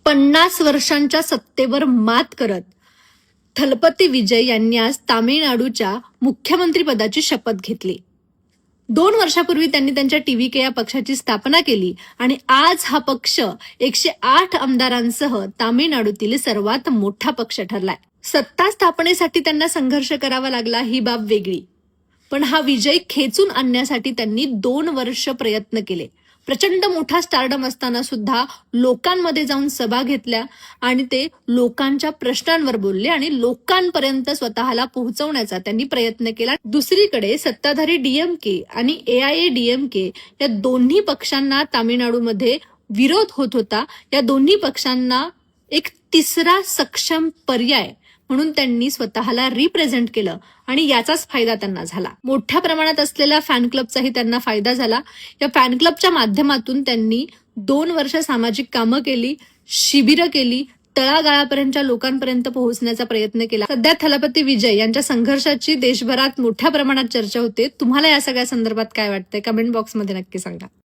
50 वर्षांच्या सत्तेवर मात करत थलपती विजय यांनी आज तामिळनाडूच्या मुख्यमंत्रीपदाची शपथ घेतली. 2 वर्षापूर्वी त्यांनी त्यांच्या टीव्हीके या पक्षाची स्थापना केली आणि आज हा पक्ष 108 आमदारांसह तामिळनाडूतील सर्वात मोठा पक्ष ठरलाय. सत्ता स्थापनेसाठी त्यांना संघर्ष करावा लागला ही बाब वेगळी, पण हा विजय खेचून आणण्यासाठी त्यांनी 2 वर्ष प्रयत्न केले. प्रचंड मोठा स्टारडम असताना सुद्धा लोकांमध्ये जाऊन सभा घेतल्या आणि ते लोकांच्या प्रश्नांवर बोलले आणि लोकांपर्यंत स्वतःला पोहोचवण्याचा त्यांनी प्रयत्न केला. दुसरीकडे सत्ताधारी डीएमके आणि AIADMK या दोन्ही पक्षांना तामिळनाडूमध्ये विरोध होत होता. या दोन्ही पक्षांना एक तिसरा सक्षम पर्याय म्हणून त्यांनी स्वतःला रिप्रेझेंट केलं आणि याचाच फायदा त्यांना झाला. मोठ्या प्रमाणात असलेल्या फॅन क्लबचाही त्यांना फायदा झाला. या फॅन क्लबच्या माध्यमातून त्यांनी 2 वर्ष सामाजिक कामं केली, शिबिरं केली, तळागाळापर्यंतच्या लोकांपर्यंत पोहोचण्याचा प्रयत्न केला. सध्या थलपती विजय यांच्या संघर्षाची देशभरात मोठ्या प्रमाणात चर्चा होते. तुम्हाला या सगळ्या संदर्भात काय वाटतंय? कमेंट बॉक्समध्ये नक्की सांगा.